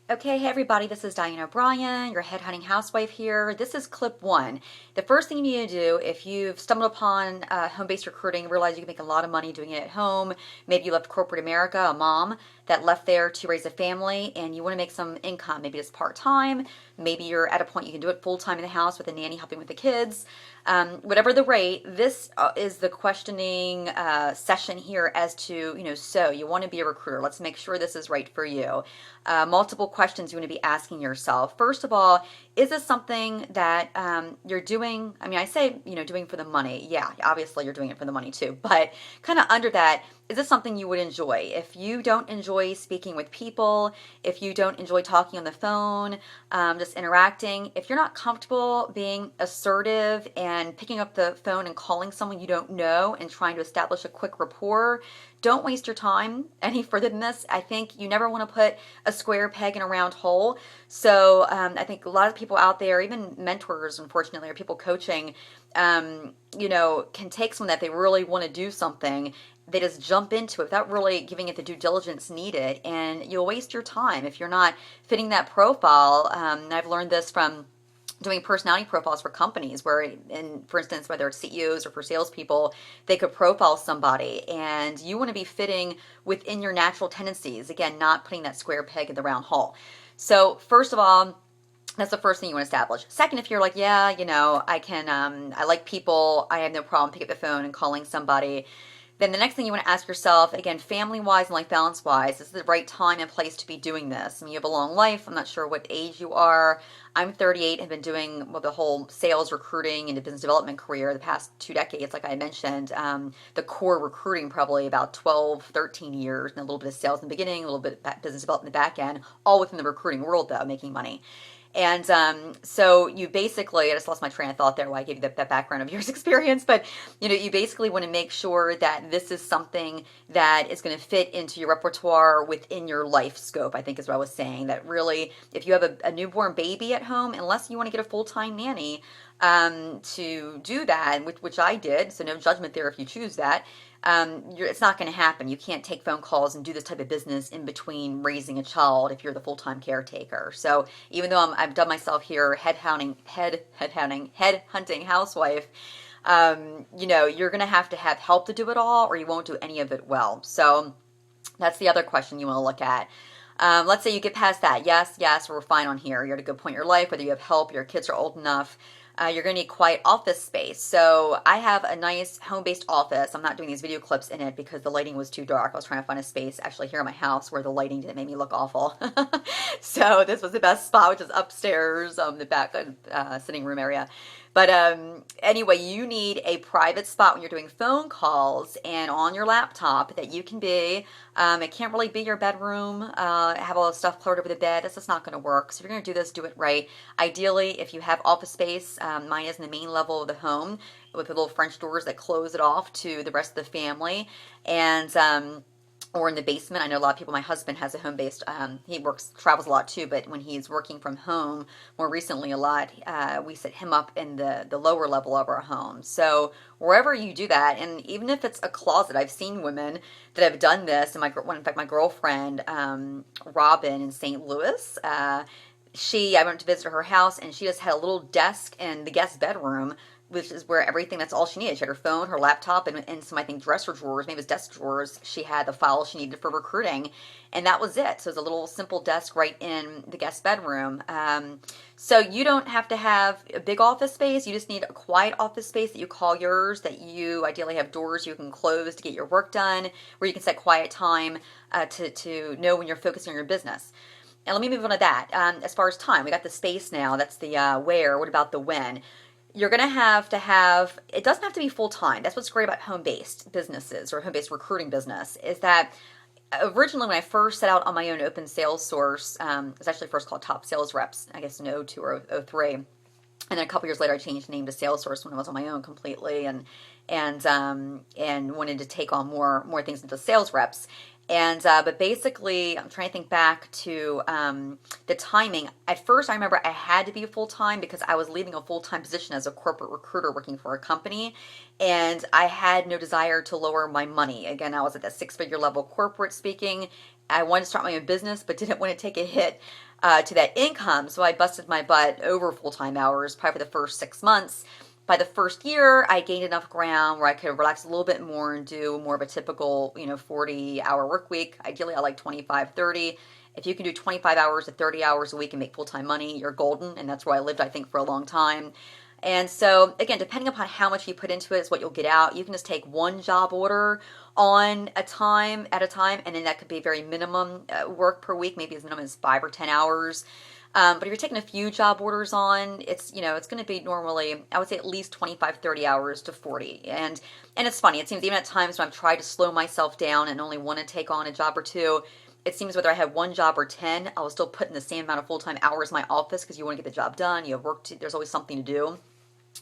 Okay, hey everybody, this is Diane O'Brien, your headhunting housewife here. This is clip one. The first thing you need to do if you've stumbled upon home-based recruiting, realize you can make a lot of money doing it at home. Maybe you left corporate America, a mom that left there to raise a family, and you want to make some income. Maybe it's part-time. Maybe you're at a point you can do it full-time in the house with a nanny helping with the kids. Whatever the rate, this is the questioning session here as to, so you want to be a recruiter. Let's make sure this is right for you. Multiple questions you want to be asking yourself. First of all, is this something that you're doing? I mean, I say, doing for the money. Yeah, obviously you're doing it for the money too. But kind of under that, is this something you would enjoy? If you don't enjoy speaking with people, if you don't enjoy talking on the phone, just interacting, if you're not comfortable being assertive and picking up the phone and calling someone you don't know and trying to establish a quick rapport, don't waste your time any further than this. I think you never want to put a square peg in a round hole. So I think a lot of people out there, even mentors, unfortunately, or people coaching, can take someone that they really want to do something. They just jump into it without really giving it the due diligence needed, and you'll waste your time if you're not fitting that profile. I've learned this from doing personality profiles for companies where, for instance, whether it's CEOs or for salespeople, they could profile somebody and you want to be fitting within your natural tendencies. Again, not putting that square peg in the round hole. So first of all, that's the first thing you want to establish. Second, if you're like, yeah, I like people, I have no problem picking up the phone and calling somebody, then the next thing you want to ask yourself, again, family-wise and life balance-wise, is the right time and place to be doing this? I mean, you have a long life. I'm not sure what age you are. I'm 38, have been doing the whole sales, recruiting, and business development career the past 2 decades, like I mentioned. The core recruiting probably about 12, 13 years, and a little bit of sales in the beginning, a little bit of business development in the back end, all within the recruiting world, though, making money. And so you basically, I just lost my train of thought there while I gave you that background of years experience, but you basically want to make sure that this is something that is going to fit into your repertoire within your life scope, I think is what I was saying. That really, if you have a newborn baby at home, unless you want to get a full-time nanny to do that, which I did, so no judgment there if you choose that, it's not going to happen. You can't take phone calls and do this type of business in between raising a child if you're the full-time caretaker. So even though I've done myself here head hunting housewife, you're going to have help to do it all, or you won't do any of it well. So that's the other question you want to look at. Let's say you get past that. Yes, we're fine on here. You're at a good point in your life, whether you have help, your kids are old enough. You're going to need quiet office space. So I have a nice home-based office. I'm not doing these video clips in it because the lighting was too dark. I was trying to find a space actually here in my house where the lighting didn't make me look awful. So this was the best spot, which is upstairs, the back sitting room area. But anyway, you need a private spot when you're doing phone calls and on your laptop that you can be. It can't really be your bedroom, have all the stuff cluttered over the bed. That's just not going to work. So if you're going to do this, do it right. Ideally, if you have office space, mine is in the main level of the home with the little French doors that close it off to the rest of the family. And or in the basement. I know a lot of people, my husband has a home-based, he travels a lot too, but when he's working from home, more recently a lot, we set him up in the lower level of our home. So wherever you do that, and even if it's a closet, I've seen women that have done this, and in fact, my girlfriend, Robin in St. Louis, I went to visit her house, and she just had a little desk in the guest bedroom, which is where that's all she needed. She had her phone, her laptop, and some, I think, dresser drawers, maybe it was desk drawers. She had the files she needed for recruiting, and that was it. So it was a little simple desk right in the guest bedroom. So you don't have to have a big office space. You just need a quiet office space that you call yours, that you ideally have doors you can close to get your work done, where you can set quiet time to know when you're focusing on your business. And let me move on to that. As far as time, we got the space now. That's the where. What about the when? You're going to have, it doesn't have to be full-time. That's what's great about home-based businesses or home-based recruiting business, is that originally when I first set out on my own open sales source, it was actually first called Top Sales Reps, I guess in '02 or '03. And then a couple years later, I changed the name to Salesforce when I was on my own completely, and wanted to take on more things into sales reps. But basically, I'm trying to think back to the timing. At first, I remember I had to be full-time because I was leaving a full-time position as a corporate recruiter working for a company, and I had no desire to lower my money. Again, I was at that six-figure level corporate speaking, I wanted to start my own business, but didn't want to take a hit to that income. So I busted my butt over full-time hours, probably for the first 6 months. By the first year, I gained enough ground where I could relax a little bit more and do more of a typical, 40-hour work week. Ideally, I like 25, 30. If you can do 25 hours to 30 hours a week and make full-time money, you're golden. And that's where I lived, I think, for a long time. And so, again, depending upon how much you put into it is what you'll get out. You can just take one job order on a time at a time, and then that could be very minimum work per week, maybe as minimum as 5 or 10 hours. But if you're taking a few job orders on, it's going to be normally, I would say, at least 25, 30 hours to 40. And it's funny. It seems even at times when I've tried to slow myself down and only want to take on a job or two, it seems whether I have one job or 10, I will still put in the same amount of full-time hours in my office because you want to get the job done. You have work to, there's always something to do.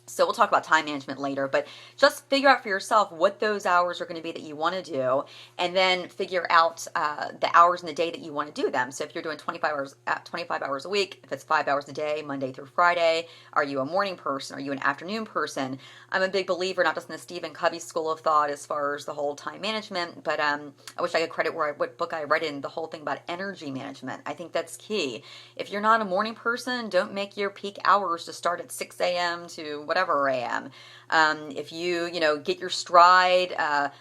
So we'll talk about time management later, but just figure out for yourself what those hours are going to be that you want to do, and then figure out the hours in the day that you want to do them. So if you're doing 25 hours a week, if it's 5 hours a day, Monday through Friday, are you a morning person? Are you an afternoon person? I'm a big believer, not just in the Stephen Covey school of thought as far as the whole time management, but I wish I could credit what book I read in, the whole thing about energy management. I think that's key. If you're not a morning person, don't make your peak hours to start at 6 a.m. to whatever a.m. If you get your stride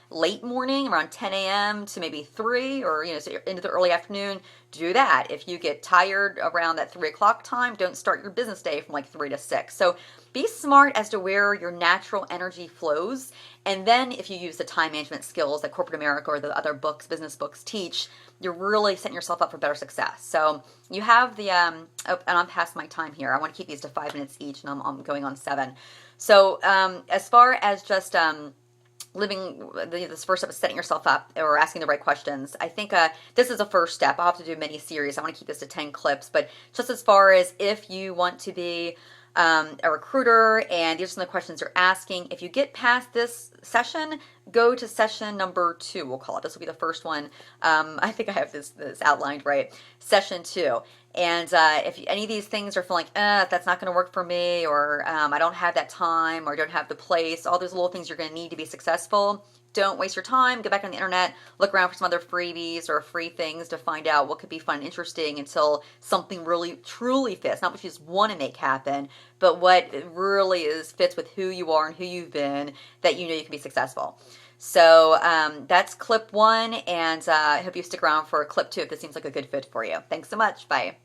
late morning around 10 a.m. to maybe 3 or so into the early afternoon, do that. If you get tired around that 3 o'clock time, don't start your business day from like 3 to 6. So be smart as to where your natural energy flows. And then if you use the time management skills that corporate America or the other books, business books teach, you're really setting yourself up for better success. So you have the, and I'm past my time here. I want to keep these to 5 minutes each, and I'm going on 7. So as far as just living, this first step is setting yourself up or asking the right questions. I think this is a first step. I'll have to do many series. I want to keep this to 10 clips, but just as far as if you want to be a recruiter, and these are some of the questions you're asking. If you get past this session, go to session number 2, we'll call it. This will be the first one. I think I have this outlined right. Session 2. And if any of these things are feeling like, that's not going to work for me, or I don't have that time, or I don't have the place, all those little things you're going to need to be successful, don't waste your time. Go back on the internet, look around for some other freebies or free things to find out what could be fun and interesting until something really truly fits. Not what you just want to make happen, but what really fits with who you are and who you've been, that you can be successful. So that's clip 1, and I hope you stick around for clip 2 if this seems like a good fit for you. Thanks so much. Bye.